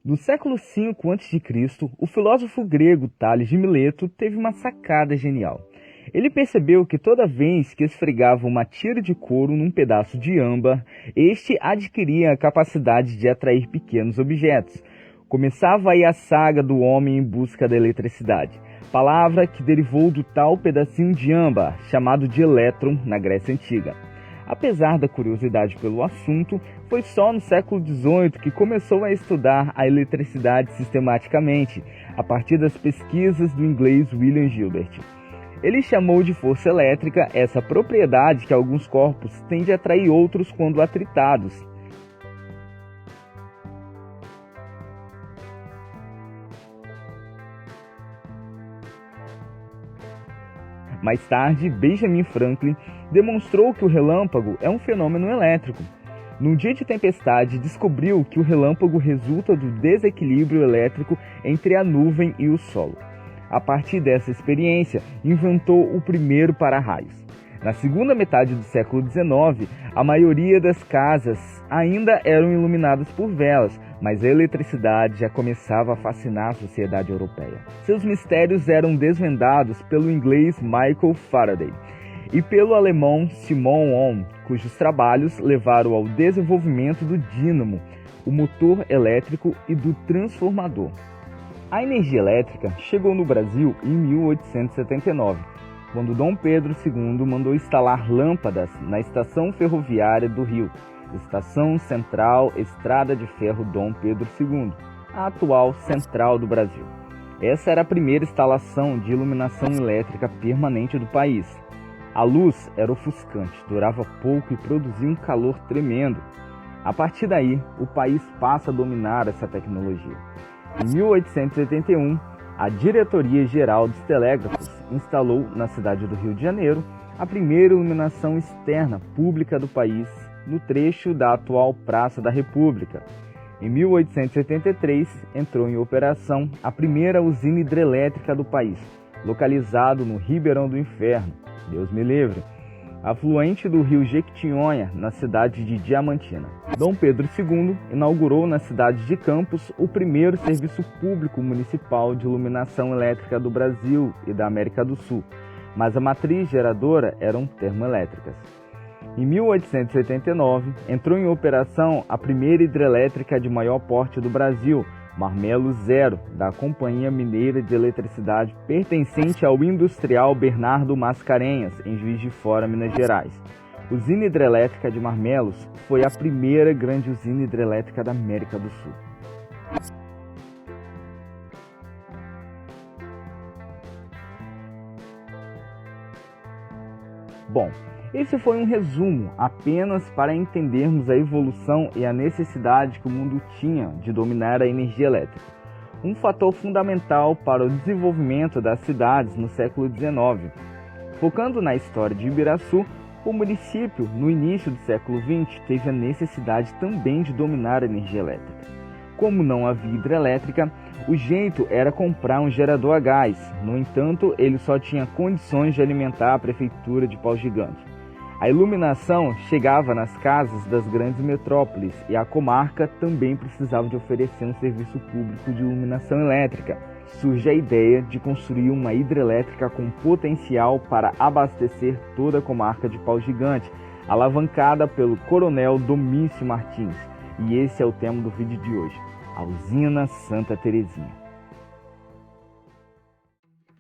No século V a.C., o filósofo grego Tales de Mileto teve uma sacada genial. Ele percebeu que toda vez que esfregava uma tira de couro num pedaço de âmbar, este adquiria a capacidade de atrair pequenos objetos. Começava aí a saga do homem em busca da eletricidade, palavra que derivou do tal pedacinho de âmbar, chamado de elétron na Grécia Antiga. Apesar da curiosidade pelo assunto, foi só no século XVIII que começou a estudar a eletricidade sistematicamente, a partir das pesquisas do inglês William Gilbert. Ele chamou de força elétrica essa propriedade que alguns corpos tendem a atrair outros quando atritados. Mais tarde, Benjamin Franklin demonstrou que o relâmpago é um fenômeno elétrico. Num dia de tempestade, descobriu que o relâmpago resulta do desequilíbrio elétrico entre a nuvem e o solo. A partir dessa experiência, inventou o primeiro para-raios. Na segunda metade do século XIX, a maioria das casas ainda eram iluminadas por velas, mas a eletricidade já começava a fascinar a sociedade europeia. Seus mistérios eram desvendados pelo inglês Michael Faraday e pelo alemão Simon Ohm, cujos trabalhos levaram ao desenvolvimento do dínamo, o motor elétrico e do transformador. A energia elétrica chegou no Brasil em 1879, quando Dom Pedro II mandou instalar lâmpadas na estação ferroviária do Rio, Estação Central Estrada de Ferro Dom Pedro II, a atual Central do Brasil. Essa era a primeira instalação de iluminação elétrica permanente do país. A luz era ofuscante, durava pouco e produzia um calor tremendo. A partir daí, o país passa a dominar essa tecnologia. Em 1881, a Diretoria-Geral dos Telégrafos instalou na cidade do Rio de Janeiro a primeira iluminação externa pública do país, no trecho da atual Praça da República. Em 1883, entrou em operação a primeira usina hidrelétrica do país, localizado no Ribeirão do Inferno, Deus me livre, afluente do rio Jequitinhonha, na cidade de Diamantina. Dom Pedro II inaugurou na cidade de Campos o primeiro serviço público municipal de iluminação elétrica do Brasil e da América do Sul, mas a matriz geradora eram termoelétricas. Em 1889, entrou em operação a primeira hidrelétrica de maior porte do Brasil, Marmelo Zero, da Companhia Mineira de Eletricidade, pertencente ao industrial Bernardo Mascarenhas, em Juiz de Fora, Minas Gerais. Usina Hidrelétrica de Marmelos foi a primeira grande usina hidrelétrica da América do Sul. Bom, esse foi um resumo apenas para entendermos a evolução e a necessidade que o mundo tinha de dominar a energia elétrica, um fator fundamental para o desenvolvimento das cidades no século XIX. Focando na história de Ibiraçu, o município, no início do século XX, teve a necessidade também de dominar a energia elétrica. Como não havia hidrelétrica, o jeito era comprar um gerador a gás. No entanto, ele só tinha condições de alimentar a prefeitura de Pau Gigante. A iluminação chegava nas casas das grandes metrópoles e a comarca também precisava de oferecer um serviço público de iluminação elétrica. Surge a ideia de construir uma hidrelétrica com potencial para abastecer toda a comarca de Pau Gigante, alavancada pelo coronel Domício Martins. E esse é o tema do vídeo de hoje, a usina Santa Terezinha.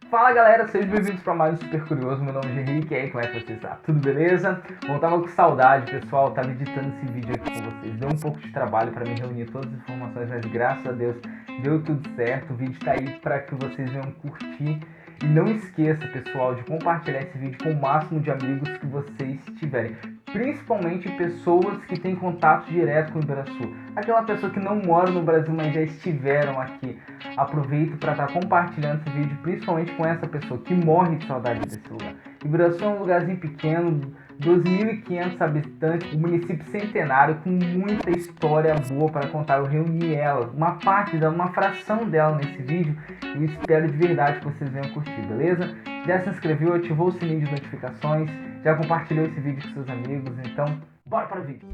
Fala galera, sejam bem-vindos para mais um Super Curioso, meu nome é Henrique, e aí como é que vocês estão? Tudo beleza? Bom, tava com saudade pessoal, tava editando esse vídeo aqui com vocês, deu um pouco de trabalho para me reunir todas as informações, mas graças a Deus deu tudo certo, o vídeo tá aí para que vocês venham curtir. E não esqueça pessoal de compartilhar esse vídeo com o máximo de amigos que vocês tiverem, principalmente pessoas que têm contato direto com o Ibiraçu, aquela pessoa que não mora no Brasil, mas já estiveram aqui. Aproveito para estar compartilhando esse vídeo, principalmente com essa pessoa que morre de saudade desse lugar. Ibiraçu é um lugarzinho pequeno, 2.500 habitantes, um município centenário com muita história boa para contar. Eu reuni ela, uma parte dela, uma fração dela nesse vídeo, e espero de verdade que vocês venham curtir, beleza? Já se inscreveu, ativou o sininho de notificações, já compartilhou esse vídeo com seus amigos, então bora para o vídeo.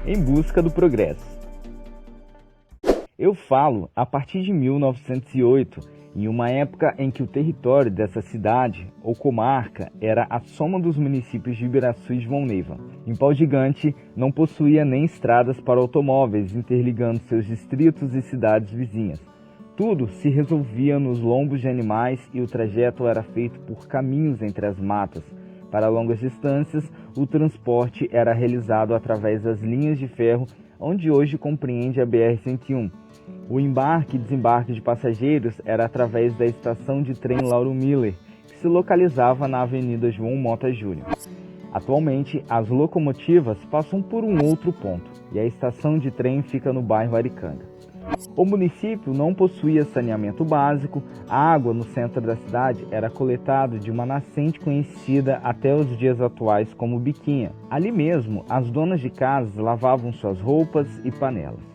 Em busca do progresso. Eu falo a partir de 1908, em uma época em que o território dessa cidade ou comarca era a soma dos municípios de Ibiraçu e João Neiva. Em Pau Gigante não possuía nem estradas para automóveis interligando seus distritos e cidades vizinhas. Tudo se resolvia nos lombos de animais e o trajeto era feito por caminhos entre as matas. Para longas distâncias, o transporte era realizado através das linhas de ferro, onde hoje compreende a BR-101. O embarque e desembarque de passageiros era através da estação de trem Lauro Miller, que se localizava na Avenida João Mota Júnior. Atualmente, as locomotivas passam por um outro ponto, e a estação de trem fica no bairro Aricanga. O município não possuía saneamento básico, a água no centro da cidade era coletada de uma nascente conhecida até os dias atuais como Biquinha. Ali mesmo, as donas de casa lavavam suas roupas e panelas.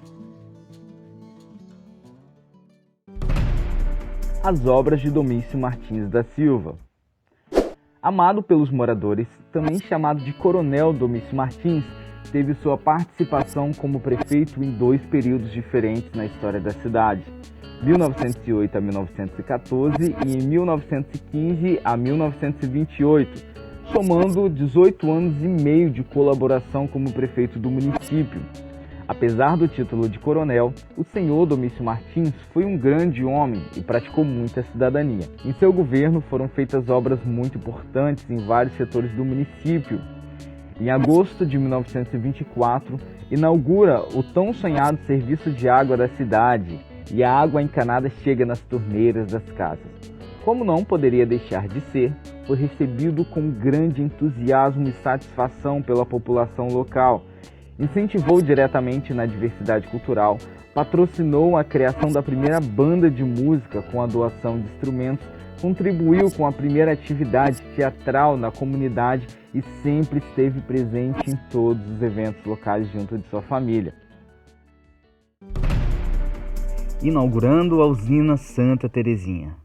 As obras de Domício Martins da Silva. Amado pelos moradores, também chamado de Coronel Domício Martins, teve sua participação como prefeito em dois períodos diferentes na história da cidade, 1908 a 1914 e em 1915 a 1928, somando 18 anos e meio de colaboração como prefeito do município. Apesar do título de coronel, o senhor Domício Martins foi um grande homem e praticou muita cidadania. Em seu governo foram feitas obras muito importantes em vários setores do município. Em agosto de 1924, inaugura o tão sonhado serviço de água da cidade e a água encanada chega nas torneiras das casas. Como não poderia deixar de ser, foi recebido com grande entusiasmo e satisfação pela população local. Incentivou diretamente na diversidade cultural, patrocinou a criação da primeira banda de música com a doação de instrumentos, contribuiu com a primeira atividade teatral na comunidade e sempre esteve presente em todos os eventos locais junto de sua família. Inaugurando a usina Santa Terezinha.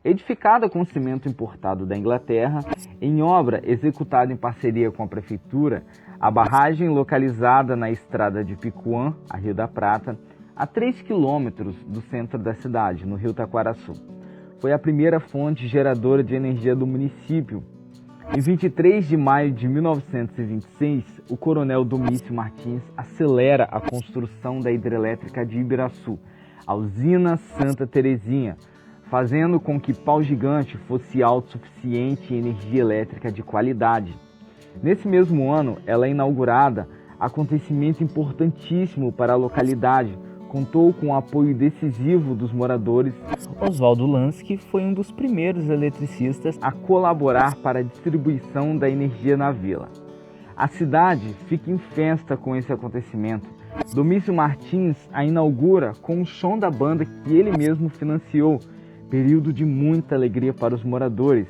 Edificada com cimento importado da Inglaterra, em obra executada em parceria com a prefeitura, a barragem localizada na estrada de Picuã, a Rio da Prata, a 3 quilômetros do centro da cidade, no Rio Taquaraçu. Foi a primeira fonte geradora de energia do município. Em 23 de maio de 1926, o coronel Domício Martins acelera a construção da hidrelétrica de Ibiraçu, a usina Santa Terezinha, fazendo com que Pau Gigante fosse autossuficiente em energia elétrica de qualidade. Nesse mesmo ano, ela é inaugurada, acontecimento importantíssimo para a localidade, contou com o apoio decisivo dos moradores. Oswaldo Lansky foi um dos primeiros eletricistas a colaborar para a distribuição da energia na vila. A cidade fica em festa com esse acontecimento. Domício Martins a inaugura com o som da banda que ele mesmo financiou, período de muita alegria para os moradores.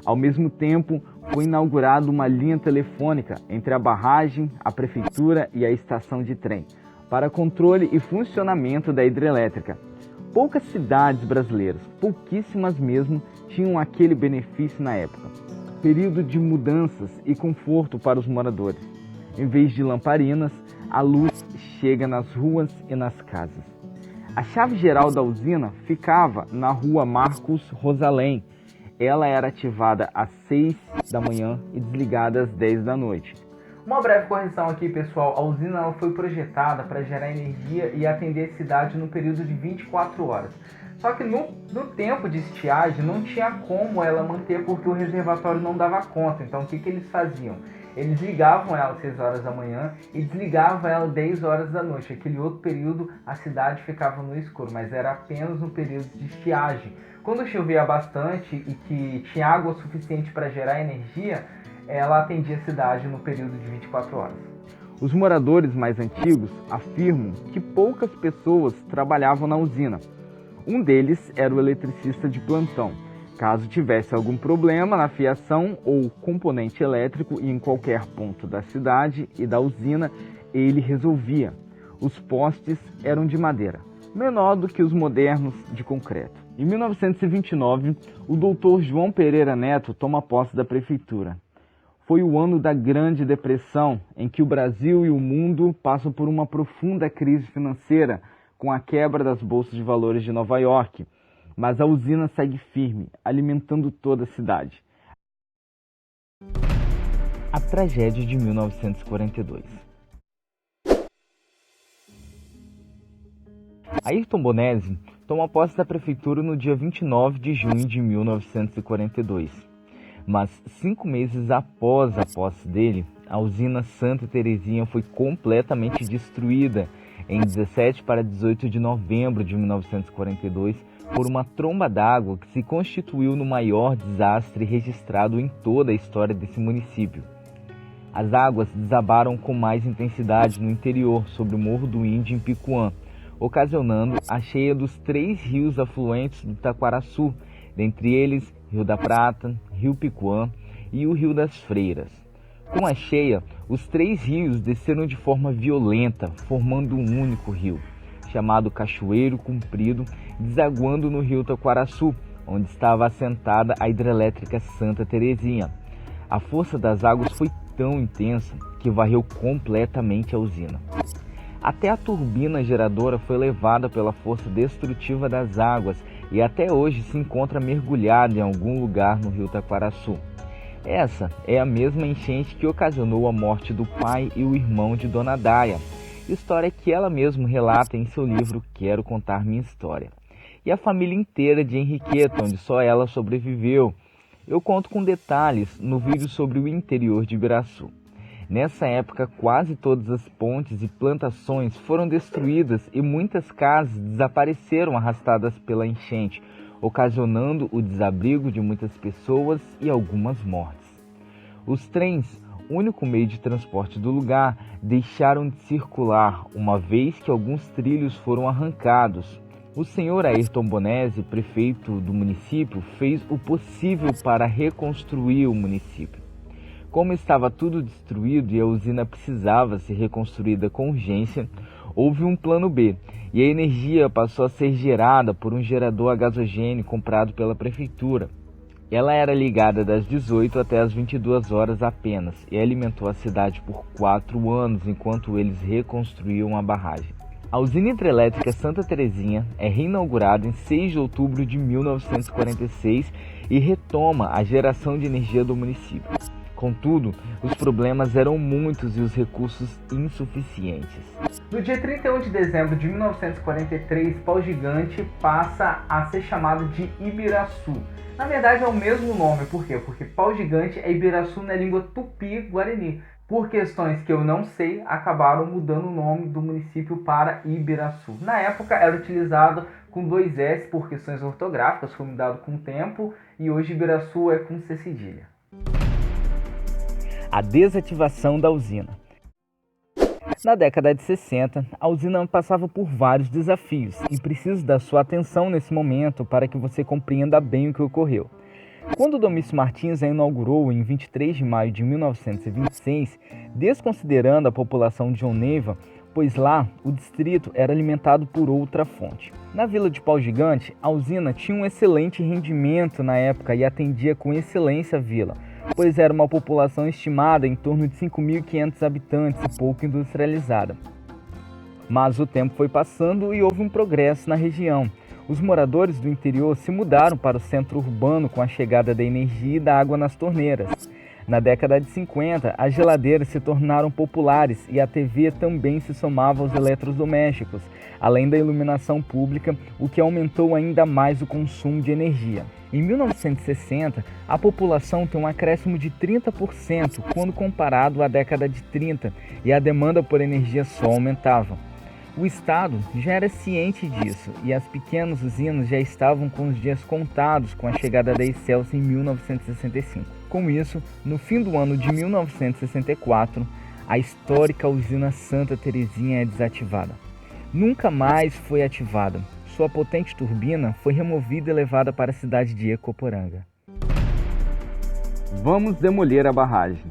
Ao mesmo tempo, foi inaugurada uma linha telefônica entre a barragem, a prefeitura e a estação de trem, para controle e funcionamento da hidrelétrica. Poucas cidades brasileiras, pouquíssimas mesmo, tinham aquele benefício na época. Período de mudanças e conforto para os moradores. Em vez de lamparinas, a luz chega nas ruas e nas casas. A chave geral da usina ficava na rua Marcos Rosalém. Ela era ativada às 6 da manhã e desligada às 10 da noite. Uma breve correção aqui, pessoal. A usina ela foi projetada para gerar energia e atender a cidade no período de 24 horas. Só que no tempo de estiagem não tinha como ela manter porque o reservatório não dava conta. Então o que eles faziam? Eles ligavam ela às 6 horas da manhã e desligavam ela às 10 horas da noite. Aquele outro período a cidade ficava no escuro, mas era apenas no período de estiagem. Quando chovia bastante e que tinha água suficiente para gerar energia, ela atendia a cidade no período de 24 horas. Os moradores mais antigos afirmam que poucas pessoas trabalhavam na usina. Um deles era o eletricista de plantão. Caso tivesse algum problema na fiação ou componente elétrico em qualquer ponto da cidade e da usina, ele resolvia. Os postes eram de madeira, menor do que os modernos de concreto. Em 1929, o doutor João Pereira Neto toma posse da prefeitura. Foi o ano da Grande Depressão, em que o Brasil e o mundo passam por uma profunda crise financeira, com a quebra das bolsas de valores de Nova York, mas a usina segue firme, alimentando toda a cidade. A tragédia de 1942. Ayrton Bonesi toma posse da prefeitura no dia 29 de junho de 1942. Mas 5 meses após a posse dele, a usina Santa Terezinha foi completamente destruída em 17 para 18 de novembro de 1942 por uma tromba d'água que se constituiu no maior desastre registrado em toda a história desse município. As águas desabaram com mais intensidade no interior, sobre o Morro do Índio em Picuã, ocasionando a cheia dos 3 rios afluentes do Taquaraçu, dentre eles Rio da Prata, Rio Picuã e o Rio das Freiras. Com a cheia, os 3 rios desceram de forma violenta, formando um único rio, chamado Cachoeiro Comprido, desaguando no Rio Taquaraçu, onde estava assentada a hidrelétrica Santa Terezinha. A força das águas foi tão intensa que varreu completamente a usina. Até a turbina geradora foi levada pela força destrutiva das águas e até hoje se encontra mergulhada em algum lugar no Rio Taquaraçu. Essa é a mesma enchente que ocasionou a morte do pai e o irmão de Dona Daia, história que ela mesma relata em seu livro Quero Contar Minha História. E a família inteira de Henriqueta, onde só ela sobreviveu. Eu conto com detalhes no vídeo sobre o interior de Ibiraçu. Nessa época, quase todas as pontes e plantações foram destruídas e muitas casas desapareceram arrastadas pela enchente, ocasionando o desabrigo de muitas pessoas e algumas mortes. Os trens, único meio de transporte do lugar, deixaram de circular, uma vez que alguns trilhos foram arrancados. O senhor Ayrton Bonesi, prefeito do município, fez o possível para reconstruir o município. Como estava tudo destruído e a usina precisava ser reconstruída com urgência, houve um plano B e a energia passou a ser gerada por um gerador a gasogênio comprado pela prefeitura. Ela era ligada das 18 até as 22 horas apenas e alimentou a cidade por 4 anos enquanto eles reconstruíam a barragem. A usina hidrelétrica Santa Terezinha é reinaugurada em 6 de outubro de 1946 e retoma a geração de energia do município. Contudo, os problemas eram muitos e os recursos insuficientes. No dia 31 de dezembro de 1943, Pau Gigante passa a ser chamado de Ibiraçu. Na verdade é o mesmo nome, por quê? Porque Pau Gigante é Ibiraçu na língua tupi-guarani. Por questões que eu não sei, acabaram mudando o nome do município para Ibiraçu. Na época era utilizado com 2 S por questões ortográficas, foi mudado com o tempo, e hoje Ibiraçu é com C cedilha. A desativação da usina. Na década de 60, a usina passava por vários desafios e preciso da sua atenção nesse momento para que você compreenda bem o que ocorreu. Quando Domício Martins a inaugurou em 23 de maio de 1926, desconsiderando a população de João Neiva, pois lá o distrito era alimentado por outra fonte. Na vila de Pau Gigante, a usina tinha um excelente rendimento na época e atendia com excelência a vila, pois era uma população estimada em torno de 5.500 habitantes e pouco industrializada. Mas o tempo foi passando e houve um progresso na região. Os moradores do interior se mudaram para o centro urbano com a chegada da energia e da água nas torneiras. Na década de 50, as geladeiras se tornaram populares e a TV também se somava aos eletrodomésticos, além da iluminação pública, o que aumentou ainda mais o consumo de energia. Em 1960, a população tem um acréscimo de 30% quando comparado à década de 30 e a demanda por energia só aumentava. O Estado já era ciente disso e as pequenas usinas já estavam com os dias contados com a chegada da Excelsior em 1965. Com isso, no fim do ano de 1964, a histórica usina Santa Terezinha é desativada. Nunca mais foi ativada. Sua potente turbina foi removida e levada para a cidade de Ecoporanga. Vamos demolir a barragem.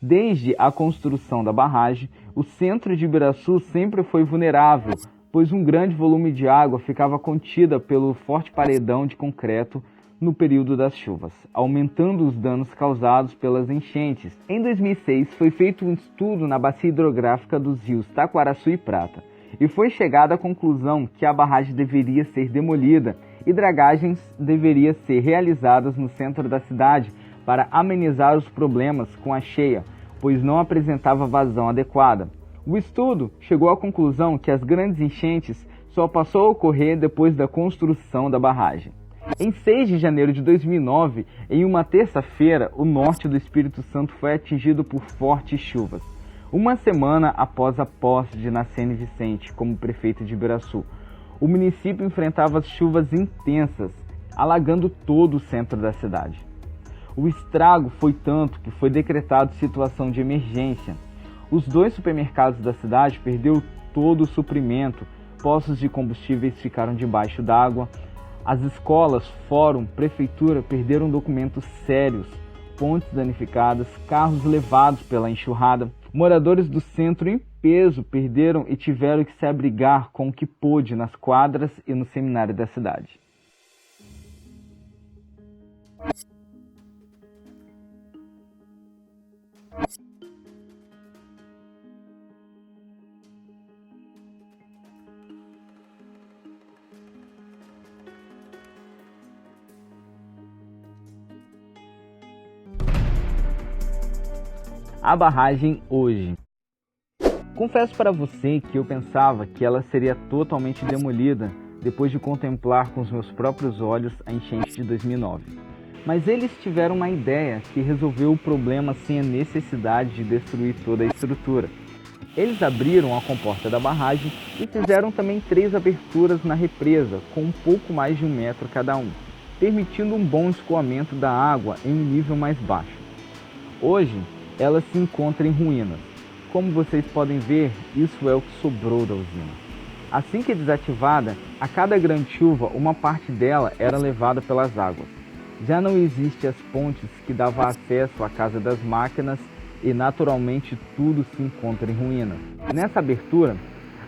Desde a construção da barragem, o centro de Ibiraçu sempre foi vulnerável, pois um grande volume de água ficava contida pelo forte paredão de concreto no período das chuvas, aumentando os danos causados pelas enchentes. Em 2006, foi feito um estudo na bacia hidrográfica dos rios Taquaraçu e Prata, e foi chegada à conclusão que a barragem deveria ser demolida e dragagens deveriam ser realizadas no centro da cidade para amenizar os problemas com a cheia, pois não apresentava vazão adequada. O estudo chegou à conclusão que as grandes enchentes só passou a ocorrer depois da construção da barragem. Em 6 de janeiro de 2009, em uma terça-feira, o norte do Espírito Santo foi atingido por fortes chuvas. Uma semana após a posse de Nascene Vicente como prefeito de Ibiraçu, o município enfrentava chuvas intensas, alagando todo o centro da cidade. O estrago foi tanto que foi decretado situação de emergência. Os 2 supermercados da cidade perderam todo o suprimento, postos de combustíveis ficaram debaixo d'água, as escolas, fórum, prefeitura perderam documentos sérios, pontes danificadas, carros levados pela enxurrada. Moradores do centro em peso perderam e tiveram que se abrigar com o que pôde nas quadras e no seminário da cidade. A barragem hoje. Confesso para você que eu pensava que ela seria totalmente demolida depois de contemplar com os meus próprios olhos a enchente de 2009. Mas eles tiveram uma ideia que resolveu o problema sem a necessidade de destruir toda a estrutura. Eles abriram a comporta da barragem e fizeram também 3 aberturas na represa, com um pouco mais de 1 metro cada um, permitindo um bom escoamento da água em um nível mais baixo. Hoje, ela se encontra em ruínas. Como vocês podem ver, isso é o que sobrou da usina. Assim que desativada, a cada grande chuva, uma parte dela era levada pelas águas. Já não existem as pontes que davam acesso à casa das máquinas e naturalmente tudo se encontra em ruínas. Nessa abertura,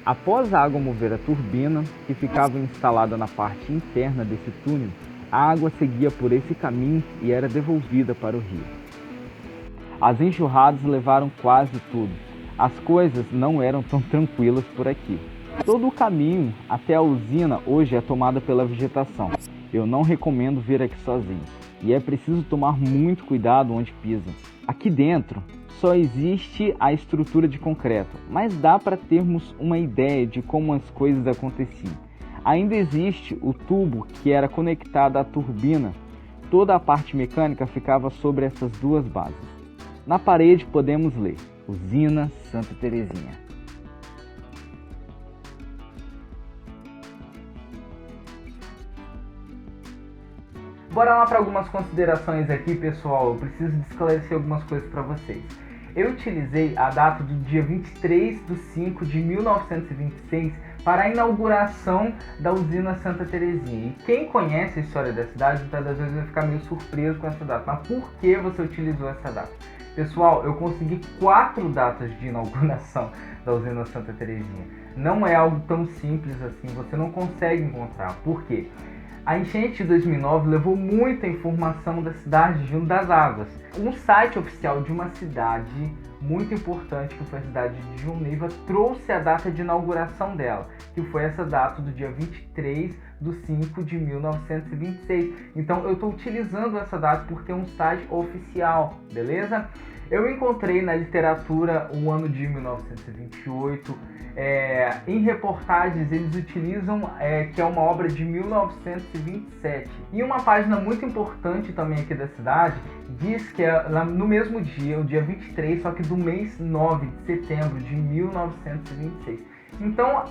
após a água mover a turbina, que ficava instalada na parte interna desse túnel, a água seguia por esse caminho e era devolvida para o rio. As enxurradas levaram quase tudo. As coisas não eram tão tranquilas por aqui. Todo o caminho até a usina hoje é tomado pela vegetação. Eu não recomendo vir aqui sozinho. E é preciso tomar muito cuidado onde pisa. Aqui dentro só existe a estrutura de concreto, mas dá para termos uma ideia de como as coisas aconteciam. Ainda existe o tubo que era conectado à turbina. Toda a parte mecânica ficava sobre essas 2 bases. Na parede podemos ler Usina Santa Terezinha. Bora lá para algumas considerações aqui, pessoal. Eu preciso de esclarecer algumas coisas para vocês. Eu utilizei a data do dia 23/5/1926 para a inauguração da usina Santa Terezinha. E quem conhece a história da cidade, muitas das vezes vai ficar meio surpreso com essa data. Mas por que você utilizou essa data? Pessoal, eu consegui 4 datas de inauguração da usina Santa Terezinha. Não é algo tão simples assim, você não consegue encontrar. Por quê? A enchente de 2009 levou muita informação da cidade junto das águas. Um site oficial de uma cidade muito importante, que foi a cidade de João Neiva, trouxe a data de inauguração dela, que foi essa data do dia 23/5/1926. Então eu estou utilizando essa data porque é um site oficial, beleza? Eu encontrei na literatura o ano de 1928, em reportagens eles utilizam que é uma obra de 1927. E uma página muito importante também aqui da cidade diz que é no mesmo dia, o dia 23, só que do mês 9 de setembro de 1926. Então,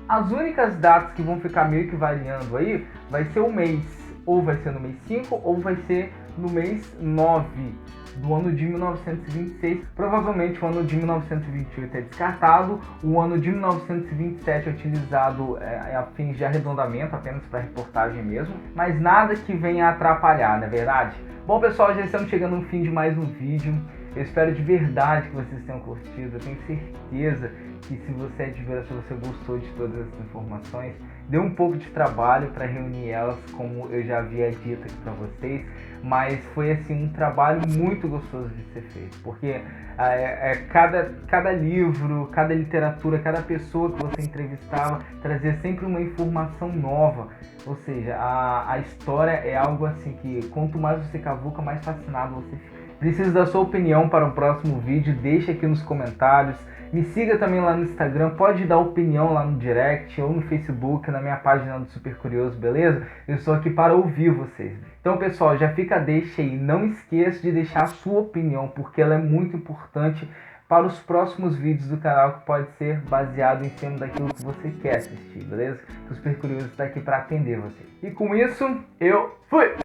as únicas datas que vão ficar meio que variando aí vai ser o mês, ou vai ser no mês 5 ou vai ser no mês 9 do ano de 1926. Provavelmente o ano de 1928 é descartado, o ano de 1927 é utilizado a fins de arredondamento, apenas para reportagem mesmo, mas nada que venha atrapalhar, não é verdade? Bom, pessoal, já estamos chegando no fim de mais um vídeo. Eu espero de verdade que vocês tenham curtido. Eu tenho certeza que se você é de verdade, se você gostou de todas essas informações, deu um pouco de trabalho para reunir elas, como eu já havia dito aqui para vocês, mas foi assim um trabalho muito gostoso de ser feito, porque cada livro, cada literatura, cada pessoa que você entrevistava trazia sempre uma informação nova. Ou seja, a história é algo assim que quanto mais você cavuca, mais fascinado você fica. Preciso da sua opinião para o próximo vídeo, deixa aqui nos comentários. Me siga também lá no Instagram, pode dar opinião lá no direct ou no Facebook, na minha página do Super Curioso, beleza? Eu estou aqui para ouvir vocês. Então, pessoal, já fica a deixa aí. Não esqueça de deixar a sua opinião, porque ela é muito importante para os próximos vídeos do canal, que pode ser baseado em cima daquilo que você quer assistir, beleza? O Super Curioso está aqui para atender você. E com isso, eu fui!